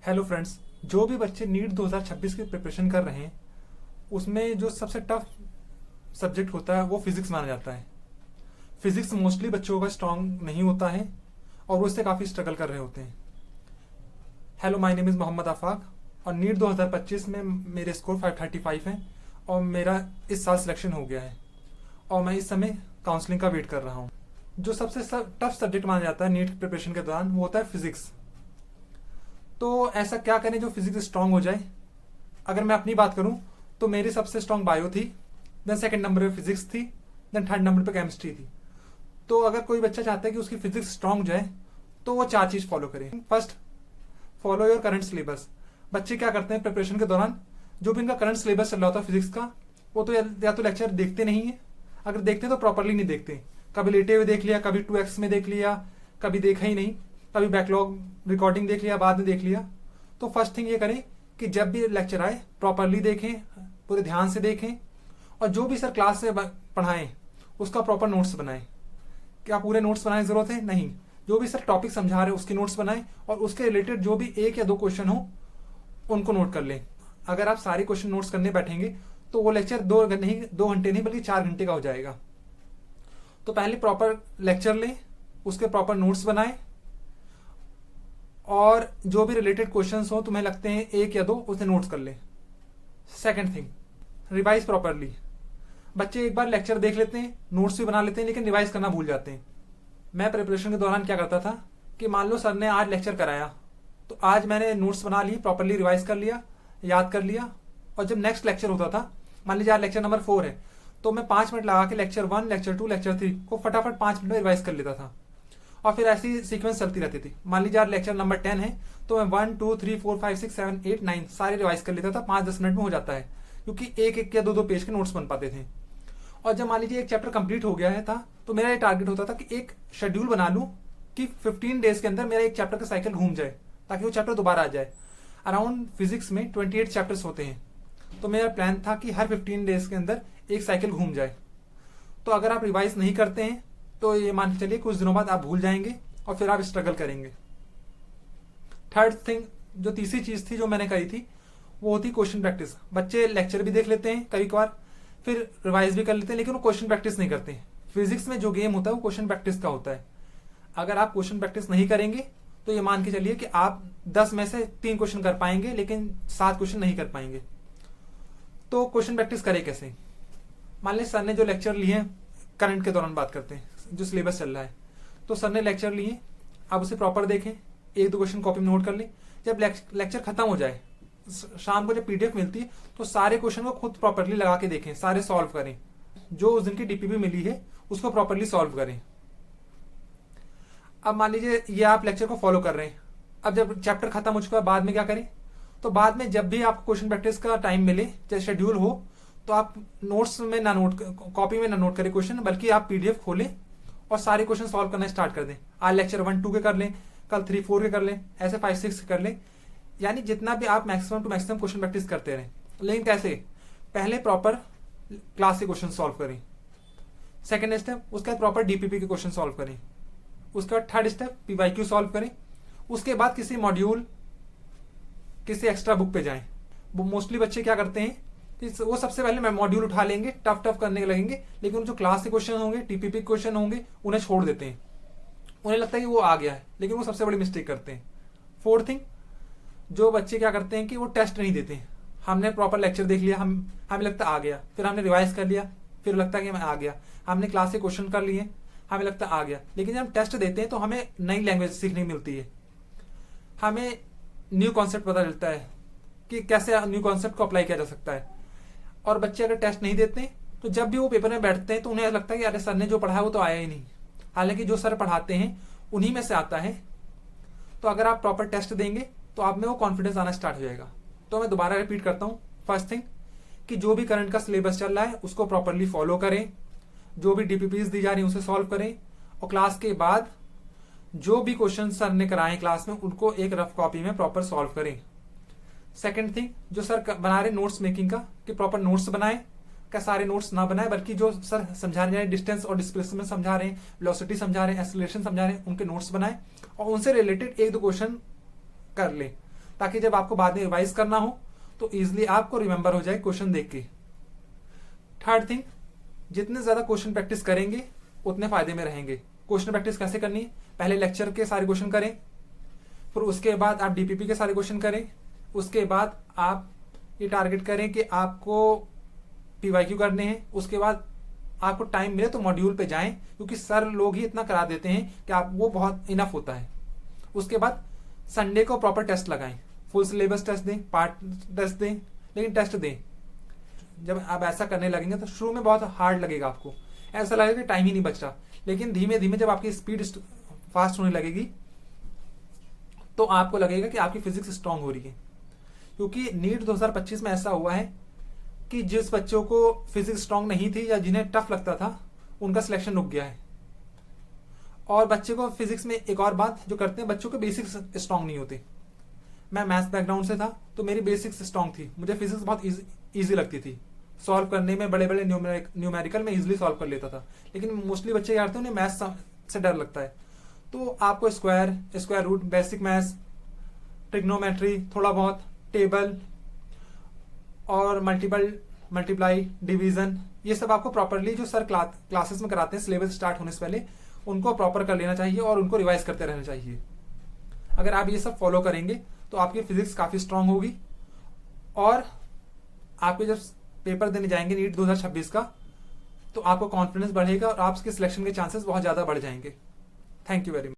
Hello friends. जो भी बच्चे नीट 2026 की प्रिपरेशन कर रहे हैं उसमें जो सबसे टफ सब्जेक्ट होता है वो फिजिक्स माना जाता है। फिजिक्स मोस्टली बच्चों का स्ट्रांग नहीं होता है और वो इससे काफ़ी स्ट्रगल कर रहे होते हैं। Hello, my name is Mohammad Afaq और नीट 2025 में मेरे स्कोर 535 हैं और मेरा इस साल सिलेक्शन हो गया है और मैं इस समय काउंसलिंग का वेट कर रहा हूँ। जो सबसे टफ सब्जेक्ट माना जाता है नीट प्रिपरेशन के दौरान वो होता है फिजिक्स। तो ऐसा क्या करें जो फिजिक्स स्ट्रांग हो जाए। अगर मैं अपनी बात करूं तो मेरी सबसे स्ट्रांग बायो थी, देन सेकंड नंबर पे फिजिक्स थी, देन थर्ड नंबर पे केमिस्ट्री थी। तो अगर कोई बच्चा चाहता है कि उसकी फिजिक्स स्ट्रांग हो जाए तो वो 4 चीज फॉलो करे। First, follow your current syllabus. बच्चे क्या करते हैं प्रिपरेशन के दौरान, जो भी इनका करंट सिलेबस चल रहा होता है फिजिक्स का, वो तो या तो लेक्चर देखते नहीं है, अगर देखते तो प्रॉपरली नहीं देखते। कभी लेटे हुए देख लिया, कभी 2x में देख लिया, कभी देखा ही नहीं, कभी बैकलॉग रिकॉर्डिंग देख लिया, बाद में देख लिया। तो फर्स्ट थिंग ये करें कि जब भी लेक्चर आए प्रॉपरली देखें, पूरे ध्यान से देखें और जो भी सर क्लास में पढ़ाएं उसका प्रॉपर नोट्स बनाएं। क्या पूरे नोट्स बनाने की जरूरत है? नहीं। जो भी सर टॉपिक समझा रहे हैं उसके नोट्स बनाएं और उसके रिलेटेड जो भी 1 या 2 क्वेश्चन हो उनको नोट कर लें। अगर आप सारे क्वेश्चन नोट्स करने बैठेंगे तो वो लेक्चर 2 घंटे नहीं बल्कि 4 घंटे का हो जाएगा। तो पहले प्रॉपर लेक्चर लें, उसके प्रॉपर नोट्स बनाएं और जो भी रिलेटेड क्वेश्चंस हो तुम्हें लगते हैं 1 या 2 उसे नोट्स कर ले। Second thing, revise properly. बच्चे एक बार लेक्चर देख लेते हैं, नोट्स भी बना लेते हैं, लेकिन रिवाइज करना भूल जाते हैं। मैं प्रिपरेशन के दौरान क्या करता था कि मान लो सर ने आज लेक्चर कराया तो आज मैंने नोट्स बना लिए, प्रॉपरली रिवाइज कर लिया, याद कर लिया, और जब नेक्स्ट लेक्चर होता था, मान लीजिए आज लेक्चर नंबर 4 है, तो मैं 5 मिनट लगा के लेक्चर 1, लेक्चर 2, लेक्चर 3 को फटाफट 5 मिनट में रिवाइज कर लेता था और फिर ऐसी सीक्वेंस चलती रहती थी। मान लीजिए आज लेक्चर नंबर 10 है तो मैं 1 2 3 4 5 6 7 8 9 सारे रिवाइज कर लेता था। 5-10 मिनट में हो जाता है क्योंकि 1 या 2 पेज के नोट्स बन पाते थे। और जब मान लीजिए एक चैप्टर कंप्लीट हो गया है था तो मेरा ये टारगेट होता था कि एक शेड्यूल बना लूं कि 15 डेज के अंदर मेरा एक चैप्टर का साइकिल घूम जाए ताकि वो चैप्टर दोबारा आ जाए। अराउंड फिजिक्स में 28 चैप्टर्स होते हैं, तो मेरा प्लान था कि हर 15 डेज के अंदर एक साइकिल घूम जाए। तो अगर आप रिवाइज नहीं करते हैं तो ये मान के चलिए कुछ दिनों बाद आप भूल जाएंगे और फिर आप स्ट्रगल करेंगे। थर्ड थिंग, जो तीसरी चीज थी जो मैंने करी थी, वो होती क्वेश्चन प्रैक्टिस। बच्चे लेक्चर भी देख लेते हैं कभी कभार, फिर रिवाइज भी कर लेते हैं, लेकिन वो क्वेश्चन प्रैक्टिस नहीं करते। फिजिक्स में जो गेम होता है वो क्वेश्चन प्रैक्टिस का होता है। अगर आप क्वेश्चन प्रैक्टिस नहीं करेंगे तो ये मान के चलिए कि आप 10 में से 3 क्वेश्चन कर पाएंगे लेकिन 7 क्वेश्चन नहीं कर पाएंगे। तो क्वेश्चन प्रैक्टिस करें कैसे? मान लीजिए सर ने जो लेक्चर लिए हैं, करंट के दौरान बात करते हैं, जो सिलेबस चल रहा है, तो सर ने लेक्चर लिए, आप उसे प्रॉपर देखें, 1-2 क्वेश्चन कॉपी में नोट कर लें। जब लेक्चर खत्म हो जाए, शाम को जब पीडीएफ मिलती है तो सारे क्वेश्चन को खुद प्रॉपरली लगा के देखें, सारे सॉल्व करें। जो उस दिन की डीपीपी मिली है उसको प्रॉपरली सॉल्व करें। अब मान लीजिए ये आप लेक्चर को फॉलो कर रहे हैं, अब जब चैप्टर खत्म हो चुका है बाद में क्या करें? तो बाद में जब भी आपको क्वेश्चन प्रैक्टिस का टाइम मिले, चाहे शेड्यूल हो, तो आप नोट्स में ना नोट, कॉपी में ना नोट करें क्वेश्चन, बल्कि आप पीडीएफ खोलें और सारे क्वेश्चन सॉल्व करना स्टार्ट कर दें। आज लेक्चर 1-2 के कर लें, कल 3-4 के कर लें, ऐसे 5-6 के कर लें। यानी जितना भी आप maximum to maximum question practice करते रहें। लेकिन कैसे? पहले प्रॉपर क्लास के क्वेश्चन सॉल्व करें, सेकंड स्टेप उसके बाद प्रॉपर डीपीपी के क्वेश्चन सॉल्व करें, उसका थर्ड स्टेप पीवाईक्यू सॉल्व करें, उसके बाद किसी मॉड्यूल, किसी एक्स्ट्रा बुक पे जाएं। मोस्टली बच्चे क्या करते हैं कि वो सबसे पहले मॉड्यूल उठा लेंगे, टफ करने लगेंगे, लेकिन जो क्लास के क्वेश्चन होंगे, टीपीपी क्वेश्चन होंगे, उन्हें छोड़ देते हैं। उन्हें लगता है कि वो आ गया है, लेकिन वो सबसे बड़ी मिस्टेक करते हैं। फोर्थ थिंग, जो बच्चे क्या करते हैं कि वो टेस्ट नहीं देते। हमने प्रॉपर लेक्चर देख लिया, हमें लगता आ गया, फिर हमने रिवाइज कर लिया, फिर लगता है कि हमें आ गया। हमने क्लास के क्वेश्चन कर लिए, हमें लगता आ गया, लेकिन जब हम टेस्ट देते हैं तो हमें नई लैंग्वेज सीखने मिलती है, हमें न्यू कॉन्सेप्ट पता चलता है कि कैसे न्यू कॉन्सेप्ट को अप्लाई किया जा सकता है। और बच्चे अगर टेस्ट नहीं देते तो जब भी वो पेपर में बैठते हैं तो उन्हें लगता है कि अरे सर ने जो पढ़ा है वो तो आया ही नहीं, हालांकि जो सर पढ़ाते हैं उन्हीं में से आता है। तो अगर आप प्रॉपर टेस्ट देंगे तो आप में वो कॉन्फिडेंस आना स्टार्ट हो जाएगा। तो मैं दोबारा रिपीट करता हूँ, फर्स्ट थिंग कि जो भी करंट का सिलेबस चल रहा है उसको प्रॉपरली फॉलो करें, जो भी डीपीपीज दी जा रही है उसे सॉल्व करें, और क्लास के बाद जो भी क्वेश्चन सर ने कराए क्लास में उनको एक रफ कॉपी में प्रॉपर सॉल्व करें। सेकंड थिंग, जो सर बना रहे नोट्स मेकिंग का, कि प्रॉपर नोट्स बनाएं, क्या सारे नोट्स ना बनाए बल्कि जो सर समझा रहे हैं, डिस्टेंस और डिस्प्लेसमेंट समझा रहे हैं, वेलोसिटी समझा रहे हैं, एक्सेलरेशन समझा रहे हैं, उनके नोट्स बनाएं और उनसे रिलेटेड 1-2 क्वेश्चन कर लें। ताकि जब आपको बाद में रिवाइज करना हो तो इजिली आपको रिमेंबर हो जाए क्वेश्चन देख के। थर्ड थिंग, जितने ज्यादा क्वेश्चन प्रैक्टिस करेंगे उतने फायदे में रहेंगे। क्वेश्चन प्रैक्टिस कैसे करनी है? पहले लेक्चर के सारे क्वेश्चन करें, फिर उसके बाद आप डीपीपी के सारे क्वेश्चन करें, उसके बाद आप ये टारगेट करें कि आपको पीवाईक्यू करने हैं, उसके बाद आपको टाइम मिले तो मॉड्यूल पे जाएं, क्योंकि सर लोग ही इतना करा देते हैं कि आप वो बहुत इनफ होता है। उसके बाद संडे को प्रॉपर टेस्ट लगाएं, फुल सिलेबस टेस्ट दें, पार्ट टेस्ट दें, लेकिन टेस्ट दें। जब आप ऐसा करने लगेंगे तो शुरू में बहुत हार्ड लगेगा, आपको ऐसा लगेगा कि टाइम ही नहीं बच रहा, लेकिन धीमे धीमे जब आपकी स्पीड फास्ट होने लगेगी तो आपको लगेगा कि आपकी फिजिक्स स्ट्रांग हो रही है। क्योंकि नीट 2025 में ऐसा हुआ है कि जिस बच्चों को फिजिक्स स्ट्रांग नहीं थी या जिन्हें टफ लगता था उनका सिलेक्शन रुक गया है। और बच्चे को फिजिक्स में एक और बात जो करते हैं, बच्चों के बेसिक्स स्ट्रांग नहीं होते। मैं मैथ्स बैकग्राउंड से था तो मेरी बेसिक्स स्ट्रांग थी, मुझे फिजिक्स बहुत ईजी लगती थी, सॉल्व करने में बड़े बड़े न्यूमेरिकल में इजीली सॉल्व कर लेता था। लेकिन मोस्टली बच्चे क्या करते हैं, उन्हें मैथ्स से डर लगता है, तो आपको square root, basic maths, trigonometry, थोड़ा बहुत टेबल और मल्टीप्लाई, डिवीजन, ये सब आपको प्रॉपरली जो सर क्लासेस में कराते हैं सिलेबस स्टार्ट होने से पहले, उनको प्रॉपर कर लेना चाहिए और उनको रिवाइज करते रहना चाहिए। अगर आप ये सब फॉलो करेंगे तो आपकी फिजिक्स काफी स्ट्रांग होगी और आपके जब पेपर देने जाएंगे नीट 2026 का तो आपको कॉन्फिडेंस बढ़ेगा और आपके सिलेक्शन के चांसेस बहुत ज्यादा बढ़ जाएंगे। Thank you very much.